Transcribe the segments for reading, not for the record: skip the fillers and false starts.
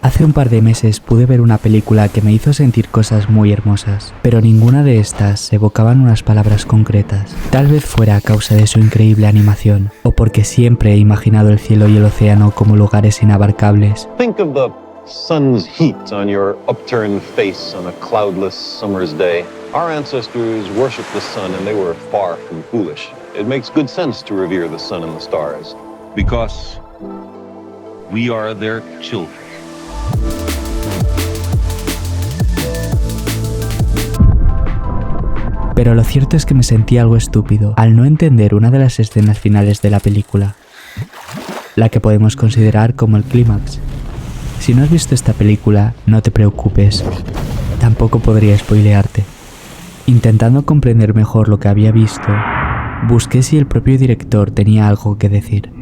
Hace un par de meses pude ver una película que me hizo sentir cosas muy hermosas, pero ninguna de estas evocaban unas palabras concretas. Tal vez fuera a causa de su increíble animación, o porque siempre he imaginado el cielo y el océano como lugares inabarcables. Think of the sun's heat on your upturned face on a cloudless summer's day. Our ancestors worshipped the sun and they were far from foolish. It makes good sense to revere the sun and the stars. Because we are their children. Pero lo cierto es que me sentí algo estúpido al no entender una de las escenas finales de la película, la que podemos considerar como el clímax. Si no has visto esta película, no te preocupes, tampoco podría spoilearte. Intentando comprender mejor lo que había visto, busqué si el propio director tenía algo que decir.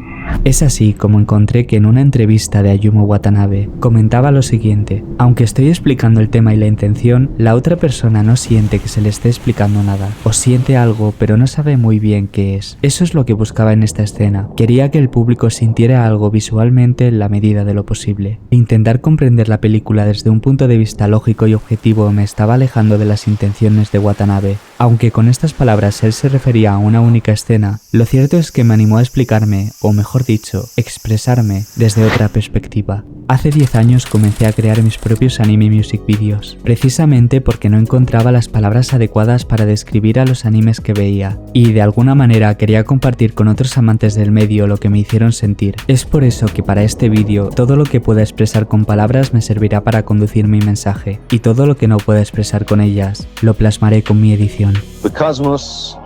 Es así como encontré que en una entrevista de Ayumu Watanabe comentaba lo siguiente: aunque estoy explicando el tema y la intención, la otra persona no siente que se le esté explicando nada, o siente algo pero no sabe muy bien qué es. Eso es lo que buscaba en esta escena. Quería que el público sintiera algo visualmente en la medida de lo posible. Intentar comprender la película desde un punto de vista lógico y objetivo me estaba alejando de las intenciones de Watanabe. Aunque con estas palabras él se refería a una única escena, lo cierto es que me animó a explicarme, o mejor dicho, expresarme desde otra perspectiva. Hace 10 años comencé a crear mis propios anime music videos, precisamente porque no encontraba las palabras adecuadas para describir a los animes que veía, y de alguna manera quería compartir con otros amantes del medio lo que me hicieron sentir. Es por eso que para este vídeo todo lo que pueda expresar con palabras me servirá para conducir mi mensaje, y todo lo que no pueda expresar con ellas lo plasmaré con mi edición. The cosmos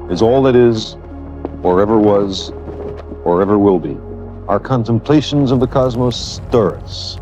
is all that is, or ever was, or ever will be. Our contemplations of the cosmos stir us.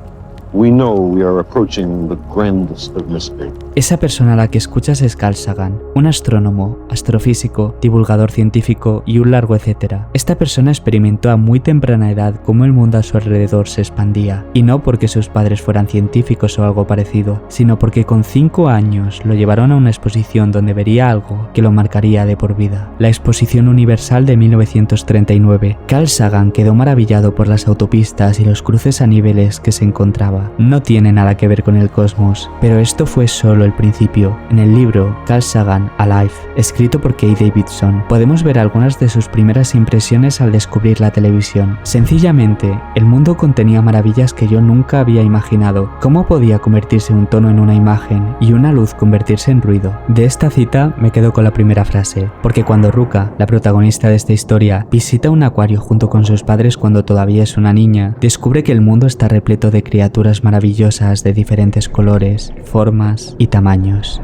We know we are approaching the grandest of mystery. Esa persona a la que escuchas es Carl Sagan, un astrónomo, astrofísico, divulgador científico y un largo etcétera. Esta persona experimentó a muy temprana edad cómo el mundo a su alrededor se expandía, y no porque sus padres fueran científicos o algo parecido, sino porque con 5 años lo llevaron a una exposición donde vería algo que lo marcaría de por vida. La Exposición Universal de 1939. Carl Sagan quedó maravillado por las autopistas y los cruces a niveles que se encontraba. No tiene nada que ver con el cosmos, pero esto fue solo el principio. En el libro Carl Sagan Alive, escrito por Kay Davidson, podemos ver algunas de sus primeras impresiones al descubrir la televisión. Sencillamente, el mundo contenía maravillas que yo nunca había imaginado. ¿Cómo podía convertirse un tono en una imagen y una luz convertirse en ruido? De esta cita me quedo con la primera frase, porque cuando Ruka, la protagonista de esta historia, visita un acuario junto con sus padres cuando todavía es una niña, descubre que el mundo está repleto de criaturas maravillosas de diferentes colores, formas y tamaños.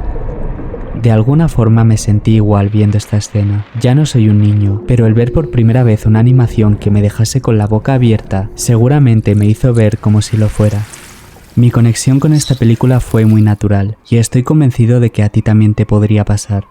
De alguna forma me sentí igual viendo esta escena. Ya no soy un niño, pero el ver por primera vez una animación que me dejase con la boca abierta seguramente me hizo ver como si lo fuera. Mi conexión con esta película fue muy natural, y estoy convencido de que a ti también te podría pasar.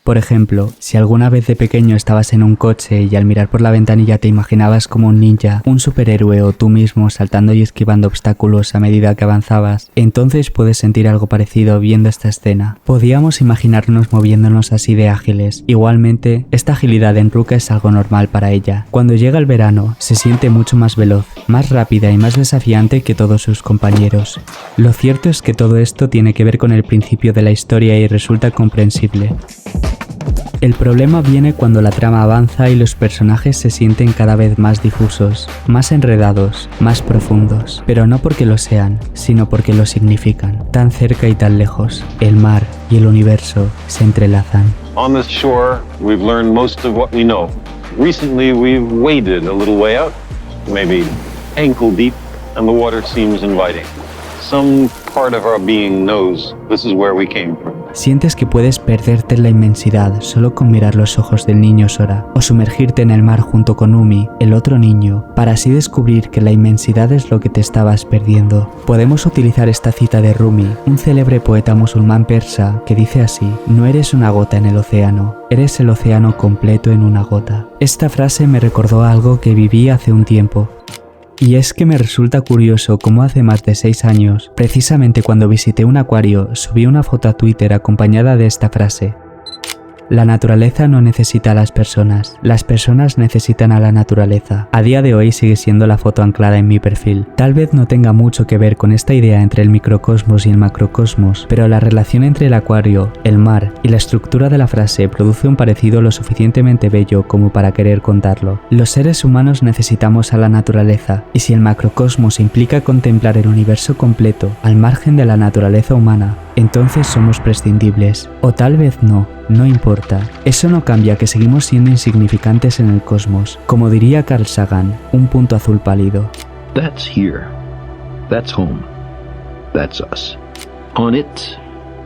Por ejemplo, si alguna vez de pequeño estabas en un coche y al mirar por la ventanilla te imaginabas como un ninja, un superhéroe o tú mismo saltando y esquivando obstáculos a medida que avanzabas, entonces puedes sentir algo parecido viendo esta escena. Podíamos imaginarnos moviéndonos así de ágiles. Igualmente, esta agilidad en Ruka es algo normal para ella. Cuando llega el verano, se siente mucho más veloz, más rápida y más desafiante que todos sus compañeros. Lo cierto es que todo esto tiene que ver con el principio de la historia y resulta comprensible. El problema viene cuando la trama avanza y los personajes se sienten cada vez más difusos, más enredados, más profundos, pero no porque lo sean, sino porque lo significan. Tan cerca y tan lejos, el mar y el universo se entrelazan. On this shore, we've learned most of what we know. Recently, we've waded a little way out, maybe ankle deep, and the water seems inviting. Some part of our being knows this is where we came from. Sientes que puedes perderte en la inmensidad solo con mirar los ojos del niño Sora, o sumergirte en el mar junto con Umi, el otro niño, para así descubrir que la inmensidad es lo que te estabas perdiendo. Podemos utilizar esta cita de Rumi, un célebre poeta musulmán persa, que dice así: no eres una gota en el océano, eres el océano completo en una gota. Esta frase me recordó algo que viví hace un tiempo. Y es que me resulta curioso cómo hace más de 6 años, precisamente cuando visité un acuario, subí una foto a Twitter acompañada de esta frase: La naturaleza no necesita a las personas necesitan a la naturaleza. A día de hoy sigue siendo la foto anclada en mi perfil. Tal vez no tenga mucho que ver con esta idea entre el microcosmos y el macrocosmos, pero la relación entre el acuario, el mar y la estructura de la frase produce un parecido lo suficientemente bello como para querer contarlo. Los seres humanos necesitamos a la naturaleza, y si el macrocosmos implica contemplar el universo completo al margen de la naturaleza humana, entonces somos prescindibles. O tal vez no importa. Eso no cambia que seguimos siendo insignificantes en el cosmos. Como diría Carl Sagan, un punto azul pálido. That's here. That's home. That's us. On it,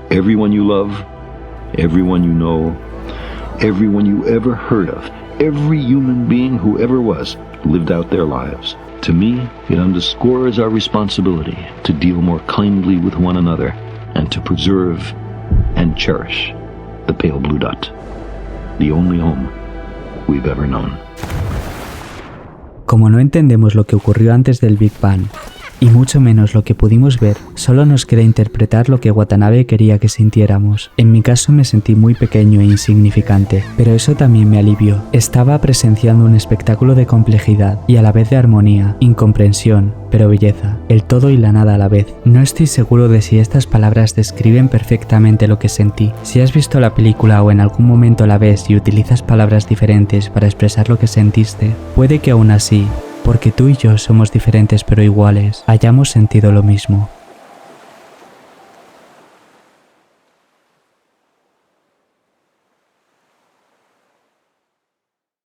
everyone you love, everyone you know, everyone you ever heard of, every human being who ever was, lived out their lives. To me, it underscores our responsibility to deal more kindly with one another and to preserve and cherish the pale blue dot, the only home we've ever known. Como no entendemos lo que ocurrió antes del Big Bang, y mucho menos lo que pudimos ver, solo nos queda interpretar lo que Watanabe quería que sintiéramos. En mi caso me sentí muy pequeño e insignificante, pero eso también me alivió. Estaba presenciando un espectáculo de complejidad y a la vez de armonía, incomprensión, pero belleza, el todo y la nada a la vez. No estoy seguro de si estas palabras describen perfectamente lo que sentí. Si has visto la película o en algún momento la ves y utilizas palabras diferentes para expresar lo que sentiste, puede que aún así, porque tú y yo somos diferentes pero iguales, hayamos sentido lo mismo.